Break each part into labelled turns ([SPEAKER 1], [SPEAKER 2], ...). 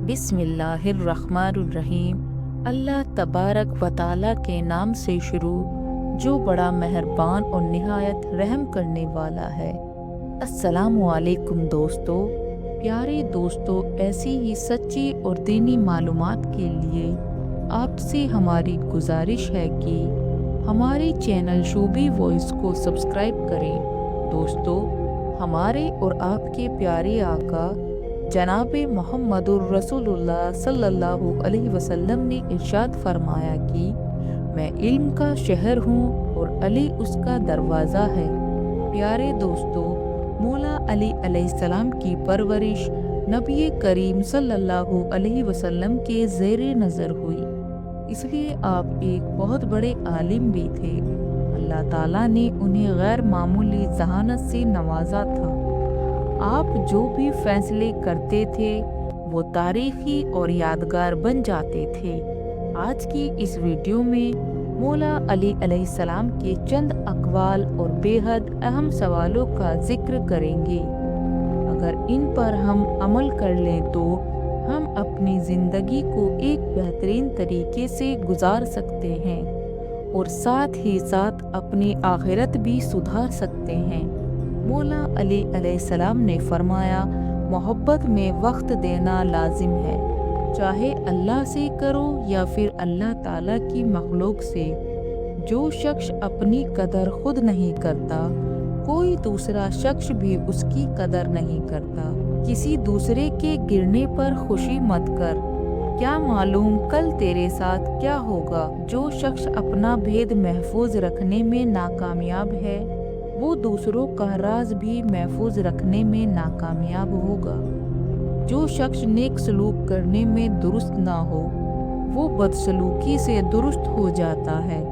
[SPEAKER 1] बिस्मिल्लाहिर्रहमानिर्रहीम। अल्लाह तबारक व ताला के नाम से शुरू, जो बड़ा मेहरबान और निहायत रहम करने वाला है। अस्सलामु अलैकुम दोस्तों। प्यारे दोस्तों, ऐसी ही सच्ची और दीनी मालूमात के लिए आपसे हमारी गुजारिश है कि हमारे चैनल शूबी वॉइस को सब्सक्राइब करें। दोस्तों, हमारे और आपके प्यारे आका जनाब मोहम्मदुर रसूलुल्लाह सल्लल्लाहु अलैहि वसल्लम ने इरशाद फरमाया कि मैं इल्म का शहर हूँ और अली उसका दरवाज़ा है। प्यारे दोस्तों, मौला अली अलैहिस्सलाम की परवरिश नबी करीम सल्लल्लाहु अलैहि वसल्लम के ज़ेरे नज़र हुई, इसलिए आप एक बहुत बड़े आलिम भी थे। अल्लाह ताला ने उन्हें गैर मामूली जहानत से नवाजा था। आप जो भी फैसले करते थे वो तारीखी और यादगार बन जाते थे। आज की इस वीडियो में मौला अली अलैहिस्सलाम के चंद अक़वाल और बेहद अहम सवालों का जिक्र करेंगे। अगर इन पर हम अमल कर लें तो हम अपनी ज़िंदगी को एक बेहतरीन तरीके से गुजार सकते हैं और साथ ही साथ अपनी आखिरत भी सुधार सकते हैं। मौला अली अलैहिस्सलाम ने फरमाया, मोहब्बत में वक्त देना लाजिम है, चाहे अल्लाह से करो या फिर अल्लाह ताला की मखलूक से। जो शख्स अपनी कदर खुद नहीं करता, कोई दूसरा शख्स भी उसकी कदर नहीं करता। किसी दूसरे के गिरने पर खुशी मत कर, क्या मालूम कल तेरे साथ क्या होगा। जो शख्स अपना भेद महफूज रखने में नाकामयाब है, वो दूसरों का राज भी महफूज रखने में नाकामयाब होगा। जो शख्स नेक सलूक करने में दुरुस्त ना हो, वो बदसलूकी से दुरुस्त हो जाता है।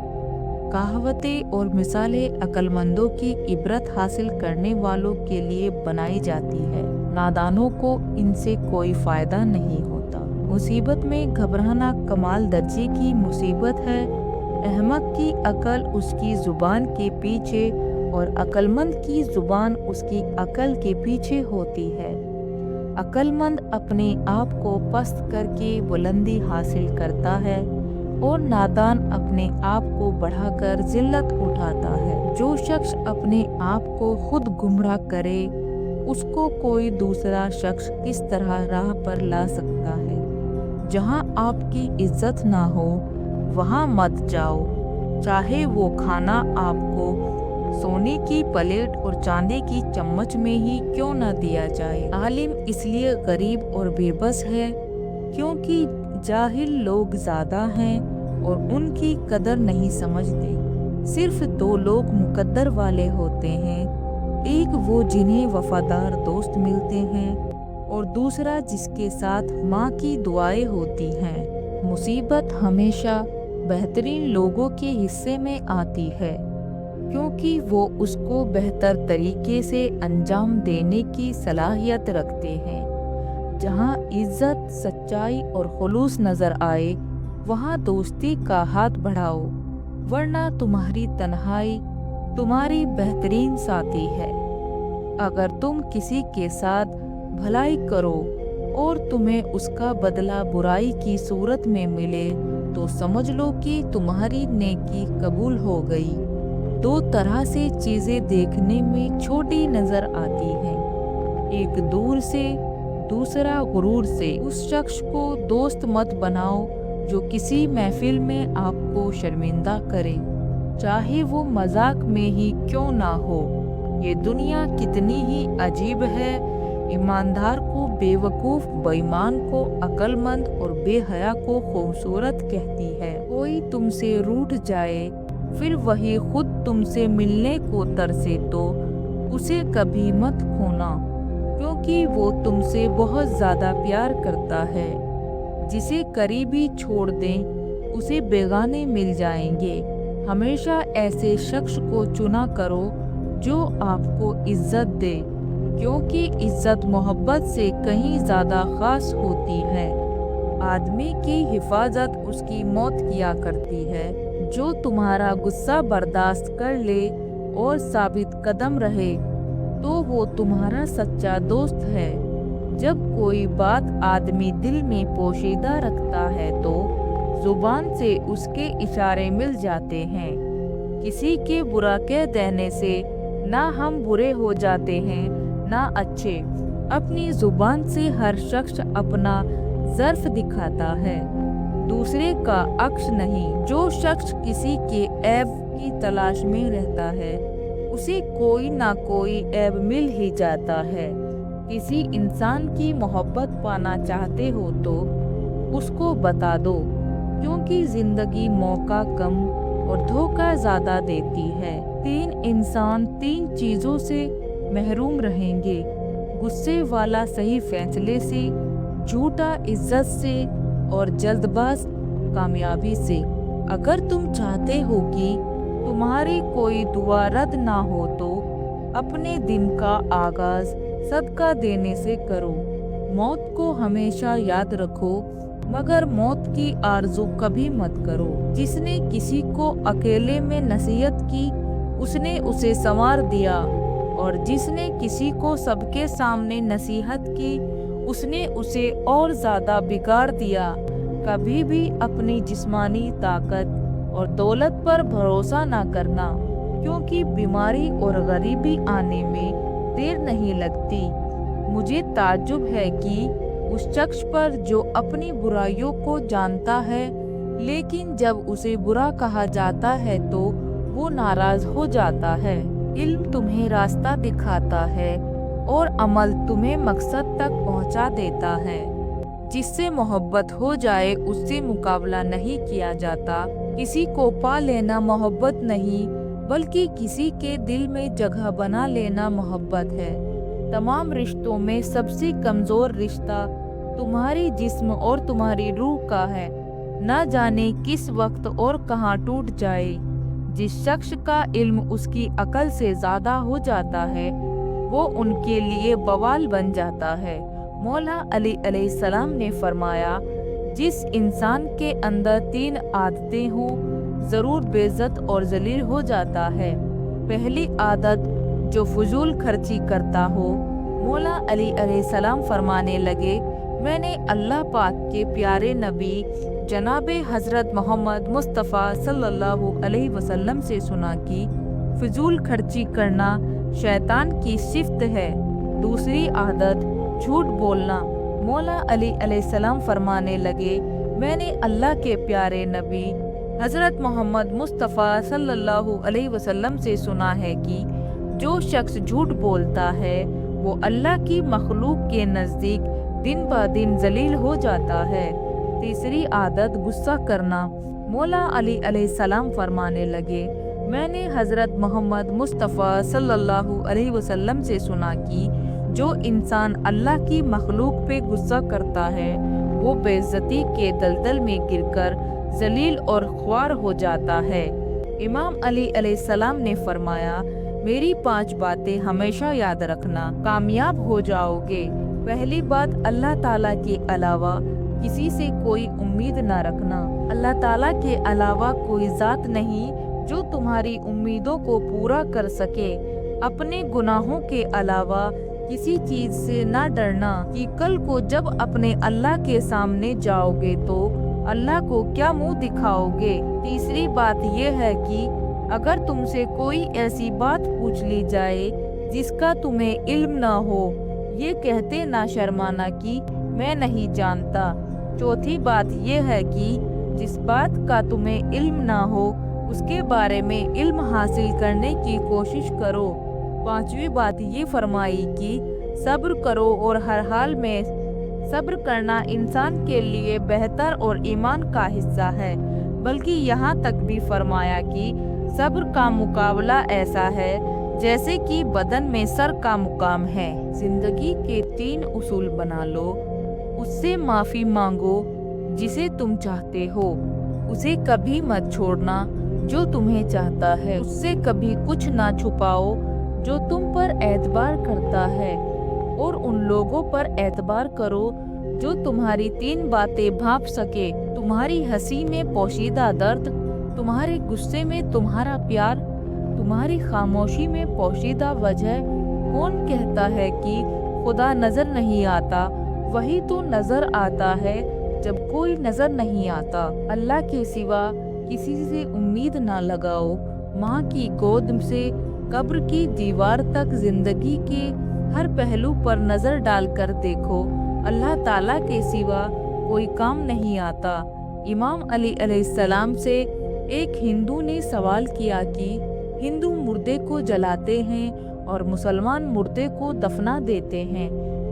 [SPEAKER 1] कहावतें और मिसालें अक्लमंदों की इबरत हासिल करने वालों के लिए बनाई जाती है। नादानों को इनसे कोई फ़ायदा नहीं होता। मुसीबत में घबराना कमाल दर्जे की मुसीबत है। अहमक की अकल उसकी ज़ुबान के पीछे और अक्लमंद की ज़ुबान उसकी अकल के पीछे होती है। अक्लमंद अपने आप को पस्त करके बुलंदी हासिल करता है और नादान अपने आप को बढ़ाकर जिल्लत उठाता है। जो शख्स अपने आप को खुद गुमराह करे, उसको कोई दूसरा शख्स किस तरह राह पर ला सकता है। जहाँ आपकी इज्जत ना हो, वहाँ मत जाओ, चाहे वो खाना आपको सोने की प्लेट और चांदी की चम्मच में ही क्यों न दिया जाए। आलिम इसलिए गरीब और बेबस है क्योंकि जाहिल लोग ज़्यादा हैं और उनकी कदर नहीं समझते। सिर्फ दो लोग मुकद्दर वाले होते हैं, एक वो जिन्हें वफादार दोस्त मिलते हैं और दूसरा जिसके साथ माँ की दुआएं होती हैं। मुसीबत हमेशा बेहतरीन लोगों के हिस्से में आती है क्योंकि वो उसको बेहतर तरीके से अंजाम देने की सलाहियत रखते हैं। जहाँ इज्जत, सच्चाई और खुलूस नज़र आए, वहाँ दोस्ती का हाथ बढ़ाओ, वरना तुम्हारी तन्हाई तुम्हारी बेहतरीन साथी है। अगर तुम किसी के साथ भलाई करो और तुम्हें उसका बदला बुराई की सूरत में मिले, तो समझ लो कि तुम्हारी नेकी कबूल हो गई। दो तरह से चीज़ें देखने में छोटी नज़र आती हैं, एक दूर से, दूसरा गुरूर से। उस शख्स को दोस्त मत बनाओ जो किसी महफिल में आपको शर्मिंदा करे, चाहे वो मजाक में ही क्यों ना हो। ये दुनिया कितनी ही अजीब है। ईमानदार को बेवकूफ़, बेईमान को अक्लमंद और बेहया को खूबसूरत कहती है। कोई तुमसे रूठ जाए फिर वही खुद तुमसे मिलने को तरसे तो उसे कभी मत खोना, क्योंकि वो तुमसे बहुत ज़्यादा प्यार करता है। जिसे करीबी छोड़ दें उसे बेगाने मिल जाएंगे। हमेशा ऐसे शख्स को चुना करो जो आपको इज्जत दे, क्योंकि इज्जत मोहब्बत से कहीं ज़्यादा ख़ास होती है। आदमी की हिफाजत उसकी मौत किया करती है। जो तुम्हारा गुस्सा बर्दाश्त कर ले और साबित कदम रहे, तो वो तुम्हारा सच्चा दोस्त है। जब कोई बात आदमी दिल में पोशीदा रखता है तो जुबान से उसके इशारे मिल जाते हैं। किसी के बुरा कह देने से ना हम बुरे हो जाते हैं ना अच्छे। अपनी जुबान से हर शख्स अपना ज़र्फ दिखाता है, दूसरे का अक्स नहीं। जो शख्स किसी के ऐब की तलाश में रहता है उसे कोई ना कोई ऐब मिल ही जाता है। किसी इंसान की मोहब्बत पाना चाहते हो तो उसको बता दो, क्योंकि जिंदगी मौका कम और धोखा ज्यादा देती है। 3 इंसान 3 चीजों से महरूम रहेंगे, गुस्से वाला सही फैसले से, झूठा इज्जत से और जल्दबाज कामयाबी से। अगर तुम चाहते हो कि तुम्हारी कोई दुआ रद्द ना हो तो अपने दिन का आगाज सदका देने से करो। मौत को हमेशा याद रखो, मगर मौत की आरज़ू कभी मत करो। जिसने किसी को अकेले में नसीहत की उसने उसे संवार दिया, और जिसने किसी को सबके सामने नसीहत की उसने उसे और ज़्यादा बिगाड़ दिया। कभी भी अपनी जिस्मानी ताकत और दौलत पर भरोसा ना करना, क्योंकि बीमारी और गरीबी आने में देर नहीं लगती। मुझे ताज्जुब है कि उस शख्स पर जो अपनी बुराइयों को जानता है लेकिन जब उसे बुरा कहा जाता है तो वो नाराज हो जाता है। इल्म तुम्हें रास्ता दिखाता है और अमल तुम्हें मकसद तक पहुंचा देता है। जिससे मोहब्बत हो जाए उससे मुकाबला नहीं किया जाता। किसी को पा लेना मोहब्बत नहीं, बल्कि किसी के दिल में जगह बना लेना मोहब्बत है। तमाम रिश्तों में सबसे कमज़ोर रिश्ता तुम्हारी जिस्म और तुम्हारी रूह का है। न जाने किस वक्त और कहाँ टूट जाए। जिस शख्स का इल्म उसकी अकल से ज़्यादा हो जाता है वो उनके लिए बवाल बन जाता है। मौला अली अलैहिस्सलाम ने फरमाया, जिस इंसान के अंदर 3 आदतें हों ज़रूर बेइज्जत और जलील हो जाता है। पहली आदत, जो फजूल खर्ची करता हो। मौला अली अलैहिस्सलाम फरमाने लगे, मैंने अल्लाह पाक के प्यारे नबी जनाबे हज़रत मोहम्मद मुस्तफ़ा सल्लल्लाहु अलैहि वसल्लम से सुना कि फजूल खर्ची करना शैतान की सिफ्त है। दूसरी आदत, झूठ बोलना। मौला अली अलैहिस्सलाम फरमाने लगे, मैंने अल्लाह के प्यारे नबी हज़रत मोहम्मद मुस्तफ़ा सल्लल्लाहु अलैहि वसल्लम से सुना है कि जो शख्स झूठ बोलता है वो अल्लाह की मखलूक के नज़दीक दिन ब दिन जलील हो जाता है। तीसरी आदत, गुस्सा करना। मौला अली अलैहिस्सलाम फरमाने लगे, मैंने हज़रत मोहम्मद मुस्तफ़ा सल्लल्लाहु अलैहि वसल्लम से सुना कि जो इंसान अल्लाह की मखलूक पे गुस्सा करता है वो बेइज्जती के दलदल में गिरकर जलील और ख्वार हो जाता है। इमाम अली अलैहिस्सलाम ने फरमाया, मेरी 5 बातें हमेशा याद रखना, कामयाब हो जाओगे। पहली बात, अल्लाह ताला के अलावा किसी से कोई उम्मीद ना रखना। अल्लाह ताला के अलावा कोई ज़ात नहीं जो तुम्हारी उम्मीदों को पूरा कर सके। अपने गुनाहों के अलावा किसी चीज से ना डरना कि कल को जब अपने अल्लाह के सामने जाओगे तो अल्लाह को क्या मुंह दिखाओगे। तीसरी बात यह है कि अगर तुमसे कोई ऐसी बात पूछ ली जाए जिसका तुम्हें इल्म ना हो, ये कहते ना शर्माना कि मैं नहीं जानता। चौथी बात यह है कि जिस बात का तुम्हें इल्म ना हो उसके बारे में इल्म हासिल करने की कोशिश करो। 5वीं बात ये फरमाई कि सब्र करो और हर हाल में सब्र करना इंसान के लिए बेहतर और ईमान का हिस्सा है। बल्कि यहाँ तक भी फरमाया कि सब्र का मुकाबला ऐसा है जैसे कि बदन में सर का मुकाम है। जिंदगी के 3 उसूल बना लो। उससे माफ़ी मांगो जिसे तुम चाहते हो, उसे कभी मत छोड़ना जो तुम्हें चाहता है, उससे कभी कुछ ना छुपाओ जो तुम पर एतबार करता है, और उन लोगों पर एतबार करो जो तुम्हारी 3 बातें भांप सके। तुम्हारी हंसी में पोशीदा दर्द, तुम्हारे गुस्से में तुम्हारा प्यार, तुम्हारी खामोशी में पोशीदा वजह। कौन कहता है कि خدا نظر نہیں آتا وہی تو نظر آتا ہے جب کوئی نظر نہیں آتا۔ اللہ کے سوا کسی سے امید نہ لگاؤ، ماں کی گود سے قبر کی دیوار تک زندگی کے ہر پہلو پر نظر ڈال کر دیکھو، اللہ تعالیٰ کے سوا کوئی کام نہیں آتا۔ امام علی علیہ السلام سے ایک ہندو نے سوال کیا کہ ہندو مردے کو جلاتے ہیں اور مسلمان مردے کو دفنا دیتے ہیں،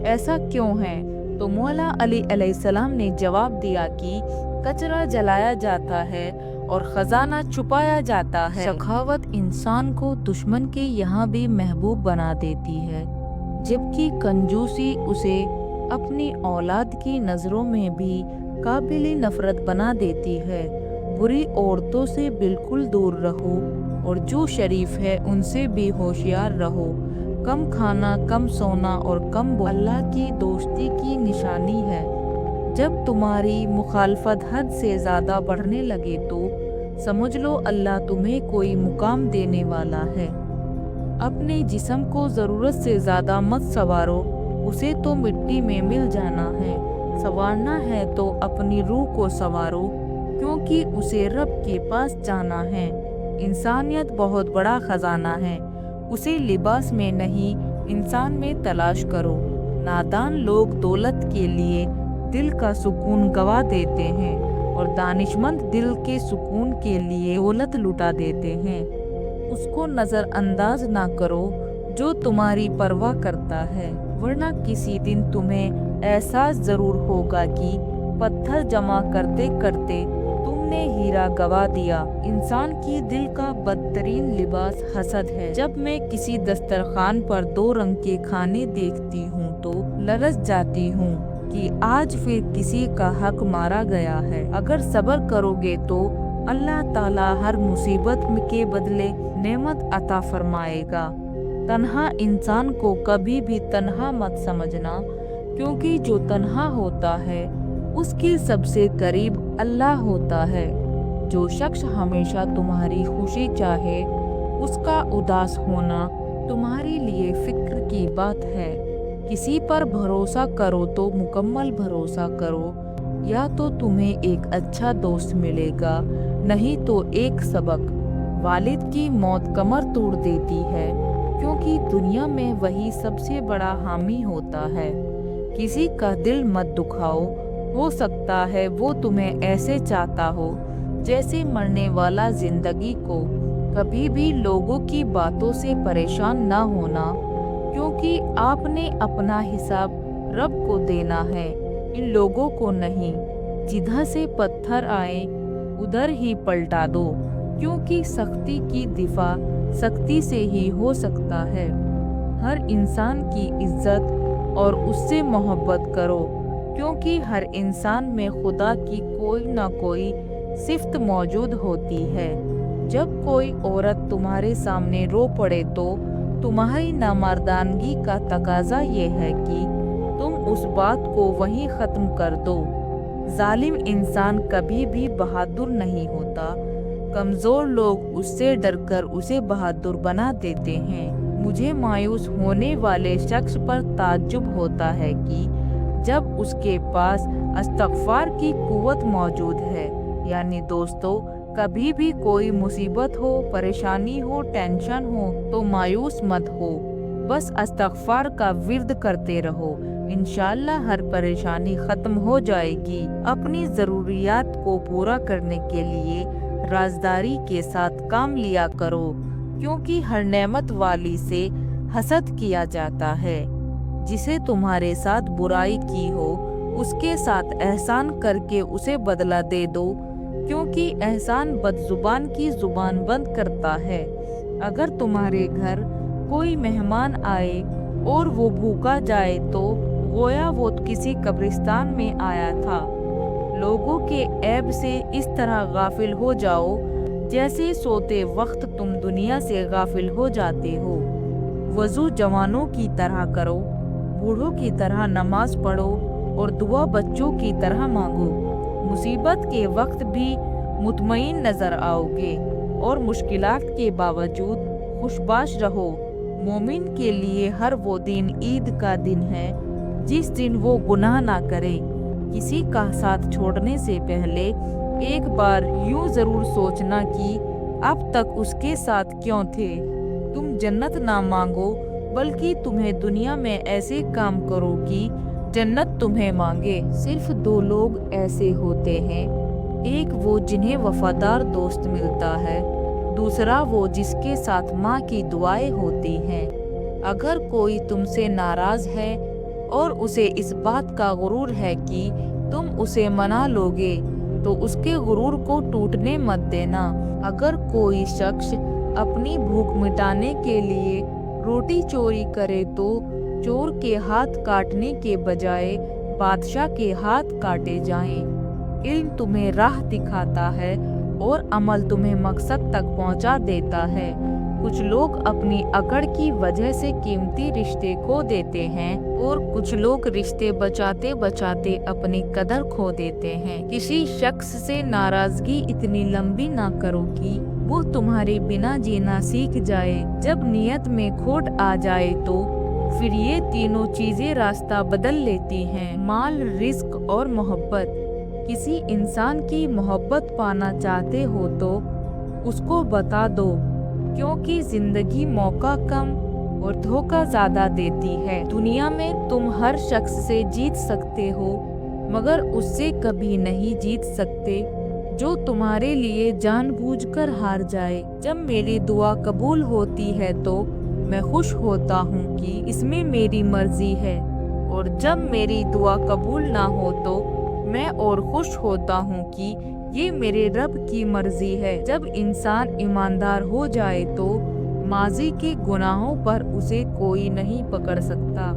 [SPEAKER 1] ایسا کیوں ہے؟ تو مولا علی علیہ السلام نے جواب دیا کہ کچرا جلایا جاتا ہے اور خزانہ چھپایا جاتا ہے۔ سخاوت انسان کو دشمن کے یہاں بھی محبوب بنا دیتی ہے، جبکہ کنجوسی اسے اپنی اولاد کی نظروں میں بھی قابل نفرت بنا دیتی ہے۔ بری عورتوں سے بالکل دور رہو اور جو شریف ہے ان سے بھی ہوشیار رہو۔ کم کھانا، کم سونا اور کم اللہ کی دوستی کی نشانی ہے۔ جب تمہاری مخالفت حد سے زیادہ بڑھنے لگے تو سمجھ لو اللہ تمہیں کوئی مقام دینے والا ہے۔ اپنے جسم کو ضرورت سے زیادہ مت سنوارو، اسے تو مٹی میں مل جانا ہے۔ سنوارنا ہے تو اپنی روح کو سنوارو، کیونکہ اسے رب کے پاس جانا ہے۔ انسانیت بہت بڑا خزانہ ہے، اسے لباس میں نہیں انسان میں تلاش کرو۔ نادان لوگ دولت کے لیے دل کا سکون گوا دیتے ہیں اور دانشمند دل کے سکون کے لیے دولت لٹا دیتے ہیں۔ اس کو نظر انداز نہ کرو جو تمہاری پرواہ کرتا ہے، ورنہ کسی دن تمہیں احساس ضرور ہوگا کہ پتھر جمع کرتے کرتے تم نے ہیرا گوا دیا۔ انسان کی دل کا بدترین لباس حسد ہے۔ جب میں کسی دسترخوان پر 2 رنگ کے کھانے دیکھتی ہوں تو لرز جاتی ہوں کہ آج پھر کسی کا حق مارا گیا ہے۔ اگر صبر کرو گے تو اللہ تعالیٰ ہر مصیبت کے بدلے نعمت عطا فرمائے گا۔ تنہا انسان کو کبھی بھی تنہا مت سمجھنا، کیونکہ جو تنہا ہوتا ہے اس کے سب سے قریب اللہ ہوتا ہے۔ جو شخص ہمیشہ تمہاری خوشی چاہے، اس کا اداس ہونا تمہارے لیے فکر کی بات ہے۔ کسی پر بھروسہ کرو تو مکمل بھروسہ کرو، یا تو تمہیں ایک اچھا دوست ملے گا، نہیں تو ایک سبق۔ والد کی موت کمر توڑ دیتی ہے، کیونکہ دنیا میں وہی سب سے بڑا حامی ہوتا ہے۔ کسی کا دل مت دکھاؤ، ہو سکتا ہے وہ تمہیں ایسے چاہتا ہو جیسے مرنے والا زندگی کو۔ کبھی بھی لوگوں کی باتوں سے پریشان نہ ہونا، کیونکہ آپ نے اپنا حساب رب کو دینا ہے، ان لوگوں کو نہیں۔ جدھر سے پتھر آئے ادھر ہی پلٹا دو، کیونکہ سختی کی دفاع سختی سے ہی ہو سکتا ہے۔ ہر انسان کی عزت اور اس سے محبت کرو، کیونکہ ہر انسان میں خدا کی کوئی نہ کوئی صفت موجود ہوتی ہے۔ جب کوئی عورت تمہارے سامنے رو پڑے تو تمہاری نامردانگی کا تقاضا یہ ہے کہ تم اس بات کو وہیں ختم کر دو۔ ظالم انسان کبھی بھی بہادر نہیں ہوتا، کمزور لوگ اس سے ڈر کر اسے بہادر بنا دیتے ہیں۔ مجھے مایوس ہونے والے شخص پر تعجب ہوتا ہے کہ جب اس کے پاس استغفار کی قوت موجود ہے۔ یعنی دوستو، کبھی بھی کوئی مصیبت ہو، پریشانی ہو، ٹینشن ہو تو مایوس مت ہو، بس استغفار کا ورد کرتے رہو، انشاءاللہ ہر پریشانی ختم ہو جائے گی۔ اپنی ضروریات کو پورا کرنے کے لیے رازداری کے ساتھ کام لیا کرو، کیونکہ ہر نعمت والی سے حسد کیا جاتا ہے۔ جسے تمہارے ساتھ برائی کی ہو اس کے ساتھ احسان کر کے اسے بدلہ دے دو، کیونکہ احسان بد زبان کی زبان بند کرتا ہے۔ اگر تمہارے گھر کوئی مہمان آئے اور وہ بھوکا جائے تو گویا وہ کسی قبرستان میں آیا تھا۔ لوگوں کے عیب سے اس طرح غافل ہو جاؤ جیسے سوتے وقت تم دنیا سے غافل ہو جاتے ہو۔ وضو جوانوں کی طرح کرو، بوڑھوں کی طرح نماز پڑھو اور دعا بچوں کی طرح مانگو۔ مصیبت کے وقت بھی مطمئن نظر آؤ گے اور مشکلات کے باوجود خوشباش رہو۔ मोमिन के लिए हर वो दिन ईद का दिन है जिस दिन वो गुनाह ना करे। किसी का साथ छोड़ने से पहले एक बार यूं जरूर सोचना कि अब तक उसके साथ क्यों थे। तुम जन्नत ना मांगो, बल्कि तुम्हें दुनिया में ऐसे काम करो कि जन्नत तुम्हें मांगे। सिर्फ दो लोग ऐसे होते हैं, एक वो जिन्हें वफादार दोस्त मिलता है, दूसरा वो जिसके साथ माँ की दुआएं होती हैं। अगर कोई तुमसे नाराज है और उसे इस बात का गुरूर है कि तुम उसे मना लोगे, तो उसके गुरूर को टूटने मत देना। अगर कोई शख्स अपनी भूख मिटाने के लिए रोटी चोरी करे तो चोर के हाथ काटने के बजाय बादशाह के हाथ काटे जाएं। इल्म तुम्हें राह दिखाता है और अमल तुम्हें मकसद तक पहुंचा देता है। कुछ लोग अपनी अकड़ की वजह से कीमती रिश्ते खो देते हैं और कुछ लोग रिश्ते बचाते बचाते अपनी कदर खो देते हैं। किसी शख्स से नाराजगी इतनी लंबी ना करो कि वो तुम्हारे बिना जीना सीख जाए। जब नियत में खोट आ जाए तो फिर ये तीनों चीजें रास्ता बदल लेती हैं, माल, रिस्क और मोहब्बत। किसी इंसान की मोहब्बत पाना चाहते हो तो उसको बता दो, क्योंकि जिंदगी मौका कम और धोखा ज्यादा देती है। दुनिया में तुम हर शख्स से जीत सकते हो, मगर उससे कभी नहीं जीत सकते जो तुम्हारे लिए जानबूझकर हार जाए। जब मेरी दुआ कबूल होती है तो मैं खुश होता हूँ कि इसमें मेरी मर्जी है, और जब मेरी दुआ कबूल ना हो तो मैं और खुश होता हूँ कि ये मेरे रब की मर्जी है। जब इंसान ईमानदार हो जाए तो माजी के गुनाहों पर उसे कोई नहीं पकड़ सकता।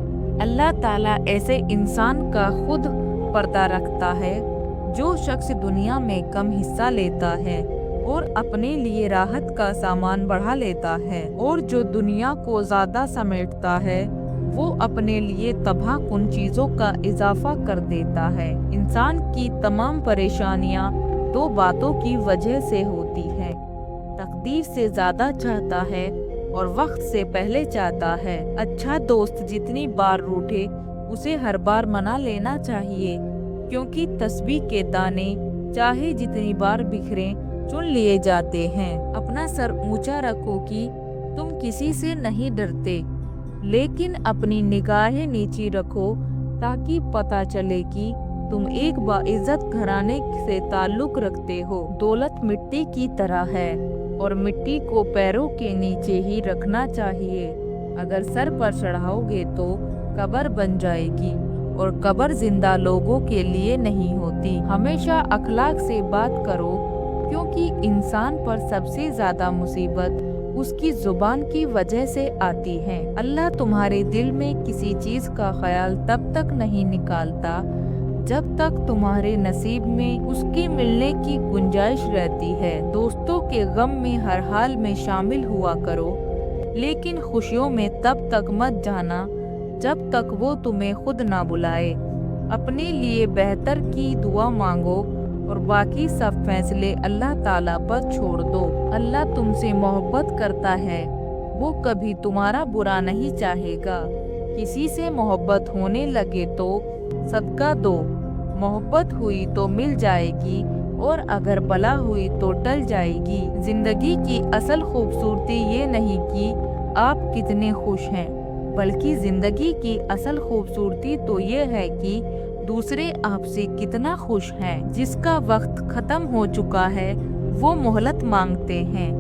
[SPEAKER 1] अल्लाह ताला ऐसे इंसान का खुद पर्दा रखता है जो शख्स दुनिया में कम हिस्सा लेता है और अपने लिए राहत का सामान बढ़ा लेता है, और जो दुनिया को ज्यादा समेटता है वो अपने लिए तबाह कुन चीजों का इजाफा कर देता है। इंसान की तमाम परेशानियां दो बातों की वजह से होती है, तकदीर से ज्यादा चाहता है और वक्त से पहले चाहता है। अच्छा दोस्त जितनी बार रूठे उसे हर बार मना लेना चाहिए, क्योंकि तस्बीह के दाने चाहे जितनी बार बिखरें चुन लिए जाते हैं। अपना सर ऊंचा रखो कि तुम किसी से नहीं डरते, लेकिन अपनी निगाहें नीची रखो ताकि पता चले कि तुम एक बाइज्जत घराने से ताल्लुक रखते हो। दौलत मिट्टी की तरह है और मिट्टी को पैरों के नीचे ही रखना चाहिए। अगर सर पर चढ़ाओगे तो कब्र बन जाएगी, और कब्र जिंदा लोगों के लिए नहीं होती। हमेशा अखलाक से बात करो, क्योंकि इंसान पर सबसे ज्यादा मुसीबत उसकी जुबान की वजह से आती है। अल्लाह तुम्हारे दिल में किसी चीज का ख्याल तब तक नहीं निकालता जब तक तुम्हारे नसीब में उसके मिलने की गुंजाइश रहती है। दोस्तों के गम में हर हाल में शामिल हुआ करो, लेकिन खुशियों में तब तक मत जाना जब तक वो तुम्हें खुद ना बुलाए। अपने लिए बेहतर की दुआ मांगो और बाकी सब फैसले अल्लाह ताला पर छोड़ दो। अल्लाह तुमसे मोहब्बत करता है, वो कभी तुम्हारा बुरा नहीं चाहेगा। किसी से मोहब्बत होने लगे तो सदका दो। मोहब्बत हुई तो मिल जाएगी, और अगर बला हुई तो टल जाएगी। जिंदगी की असल खूबसूरती ये नहीं कि आप कितने खुश हैं, बल्कि जिंदगी की असल खूबसूरती तो ये है कि दूसरे आपसे कितना खुश हैं। जिसका वक्त खत्म हो चुका है वो मोहलत मांगते हैं,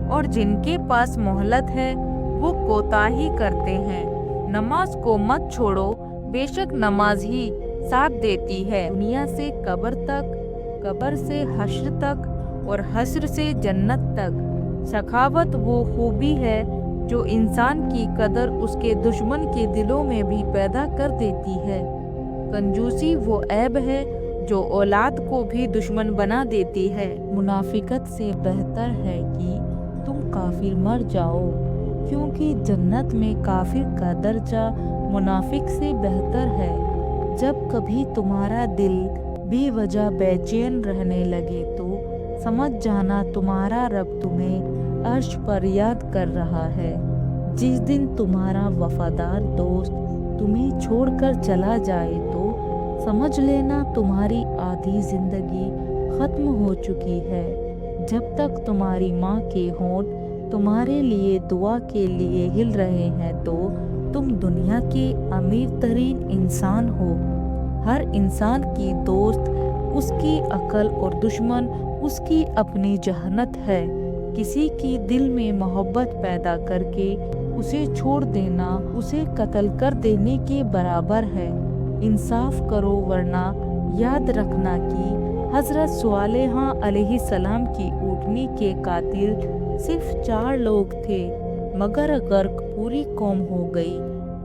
[SPEAKER 1] और जिनके पास मोहलत है वो कोताही करते हैं। नमाज को मत छोड़ो, बेशक नमाज ही साथ देती है। दुनिया से कब्र तक, कब्र से हश्र तक, और हश्र से जन्नत तक। सखावत वो खूबी है जो इंसान की कदर उसके दुश्मन के दिलों में भी पैदा कर देती है। कंजूसी वो ऐब है जो औलाद को भी दुश्मन बना देती है। मुनाफिकत से बेहतर है कि तुम काफिर मर जाओ, क्योंकि जन्नत में काफिर का दर्जा मुनाफिक से बेहतर है। जब कभी तुम्हारा दिल बेवजह बेचैन रहने लगे तो समझ जाना तुम्हारा रब तुम्हें अर्श पर याद कर रहा है। जिस दिन तुम्हारा वफादार दोस्त तुम्हें छोड़कर चला जाए तो समझ लेना तुम्हारी आधी जिंदगी खत्म हो चुकी है। जब तक तुम्हारी माँ के होंठ तुम्हारे लिए दुआ के लिए हिल रहे हैं तो तुम दुनिया के अमीर तरीन इंसान हो। हर इंसान की दोस्त उसकी अकल और दुश्मन उसकी अपनी जहन्नत है। किसी की दिल में मोहब्बत पैदा करके उसे छोड़ देना उसे कत्ल कर देने के बराबर है। इंसाफ करो वरना याद रखना कि हजरत सुलेहा अलैहिस्सलाम की ऊँटनी के कातिल सिर्फ 4 लोग थे, मगर गर्क पूरी कौम हो गई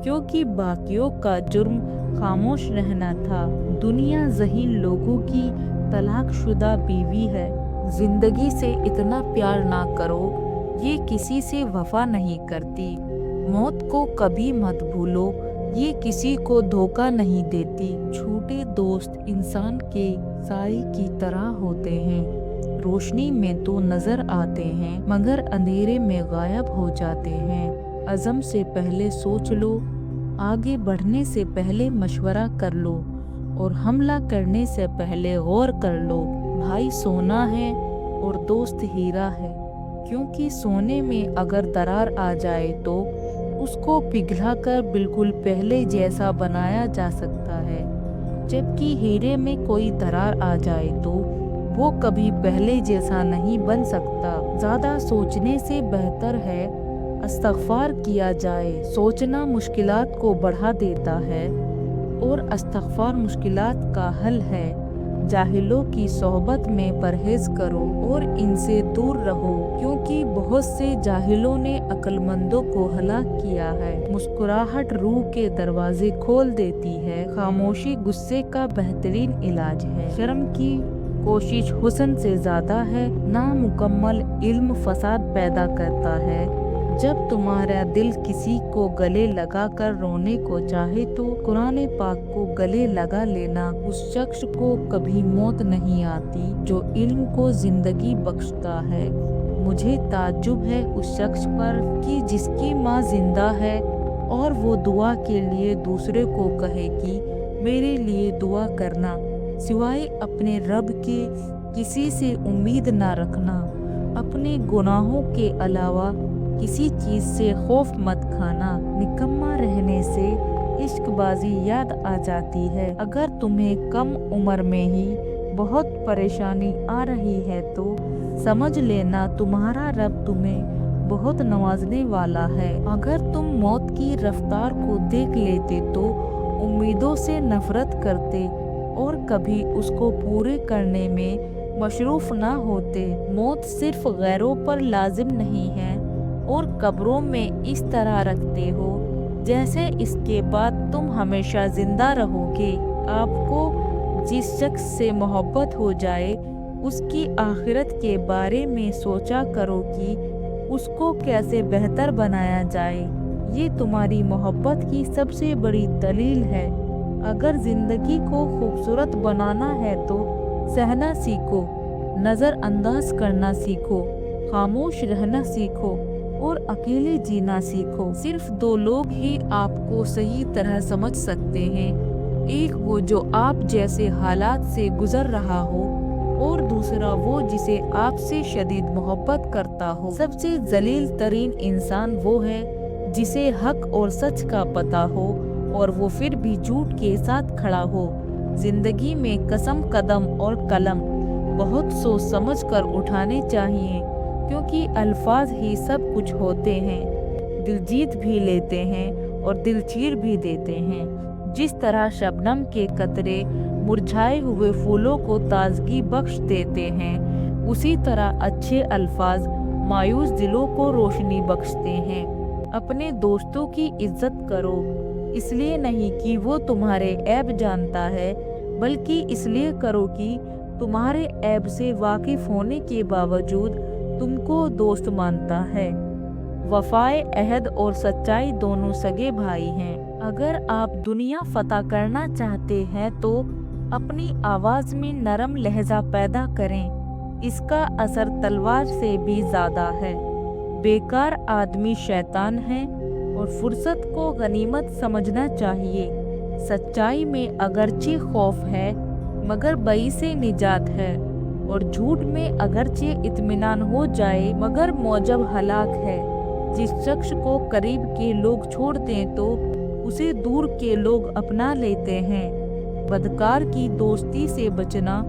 [SPEAKER 1] क्योंकि बाकियों का जुर्म खामोश रहना था। दुनिया ज़हीन लोगों की तलाकशुदा बीवी है। जिंदगी से इतना प्यार ना करो, ये किसी से वफा नहीं करती। मौत को कभी मत भूलो, ये किसी को धोखा नहीं देती। छोटे दोस्त इंसान के साए की तरह होते हैं, रोशनी में तो नजर आते हैं मगर अंधेरे में गायब हो जाते हैं। अज़म से पहले सोच लो, आगे बढ़ने से पहले मशवरा कर लो और हमला करने से पहले गौर कर लो। भाई सोना है और दोस्त हीरा है, क्योंकि सोने में अगर दरार आ जाए तो उसको पिघलाकर बिल्कुल पहले जैसा बनाया जा सकता है, जबकि हीरे में कोई दरार आ जाए तो वो कभी पहले जैसा नहीं बन सकता। ज़्यादा सोचने से बेहतर है इस्तग़फ़ार किया जाए। सोचना मुश्किलात को बढ़ा देता है और इस्तग़फ़ार मुश्किलात का हल है। जाहिलों की सोहबत में परहेज करो और इनसे दूर रहो, क्योंकि बहुत से जाहिलों ने अक्लमंदों को हलाक किया है। मुस्कुराहट रूह के दरवाजे खोल देती है, खामोशी गुस्से का बेहतरीन इलाज है। शर्म की कोशिश हुस्न से ज़्यादा है, नामुकम्मल इल्म फसाद पैदा करता है। जब तुम्हारा दिल किसी को गले लगा कर रोने को चाहे तो कुरान पाक को गले लगा लेना। उस शख्स को कभी मौत नहीं आती जो इल्म को जिंदगी बख्शता है। मुझे ताज्जुब है उस शख्स पर कि जिसकी माँ जिंदा है और वो दुआ के लिए दूसरे को कहे कि मेरे लिए दुआ करना। सिवाय अपने रब के किसी से उम्मीद ना रखना। अपने गुनाहों के अलावा किसी चीज से खौफ मत खाना। निकम्मा रहने से इश्कबाजी याद आ जाती है। अगर तुम्हें कम उम्र में ही बहुत परेशानी आ रही है तो समझ लेना तुम्हारा रब तुम्हें बहुत नवाजने वाला है। अगर तुम मौत की रफ्तार को देख लेते तो उम्मीदों से नफरत करते और कभी उसको पूरे करने में मशरूफ ना होते। मौत सिर्फ गैरों पर लाजिम नहीं है और कब्रों में इस तरह रखते हो जैसे इसके बाद तुम हमेशा जिंदा रहोगे। आपको जिस शख्स से मोहब्बत हो जाए उसकी आखिरत के बारे में सोचा करो कि उसको कैसे बेहतर बनाया जाए। ये तुम्हारी मोहब्बत की सबसे बड़ी दलील है। अगर जिंदगी को खूबसूरत बनाना है तो सहना सीखो, नज़रअंदाज करना सीखो, खामोश रहना सीखो और अकेले जीना सीखो। सिर्फ 2 लोग ही आपको सही तरह समझ सकते हैं, एक वो जो आप जैसे हालात से गुजर रहा हो और दूसरा वो जिसे आपसे शदीद मोहब्बत करता हो। सबसे जलील तरीन इंसान वो है जिसे हक और सच का पता हो और वो फिर भी झूठ के साथ खड़ा हो। जिंदगी में कसम, कदम और कलम बहुत सोच समझ कर उठाने चाहिए, क्योंकि अल्फाज ही सब कुछ होते हैं। दिल जीत भी लेते हैं और दिल चीर भी देते हैं। जिस तरह शबनम के कतरे मुरझाए हुए फूलों को ताजगी बख्श देते हैं, उसी तरह अच्छे अल्फाज मायूस दिलों को रोशनी बख्शते हैं। अपने दोस्तों की इज्जत करो, इसलिए नहीं कि वो तुम्हारे ऐब जानता है, बल्कि इसलिए करो कि तुम्हारे ऐब से वाकिफ होने के बावजूद तुमको दोस्त मानता है। वफाए अहद और सच्चाई दोनों सगे भाई हैं। अगर आप दुनिया फतह करना चाहते हैं तो अपनी आवाज़ में नरम लहजा पैदा करें, इसका असर तलवार से भी ज़्यादा है। बेकार आदमी शैतान है और फुर्सत को गनीमत समझना चाहिए। सच्चाई में अगरचे खौफ है मगर बई से निजात है, और झूठ में अगरचे इत्मीनान हो जाए मगर मौजब हलाक है। जिस शख्स को करीब के लोग छोड़ दें तो उसे दूर के लोग अपना लेते हैं। बदकार की दोस्ती से बचना,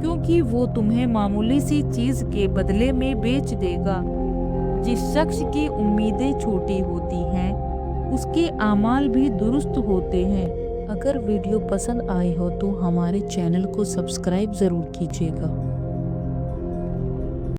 [SPEAKER 1] क्योंकि वो तुम्हें मामूली सी चीज़ के बदले में बेच देगा। जिस शख्स की उम्मीदें छोटी होती हैं उसके आमाल भी दुरुस्त होते हैं। अगर वीडियो पसंद आए हो तो हमारे चैनल को सब्सक्राइब ज़रूर कीजिएगा।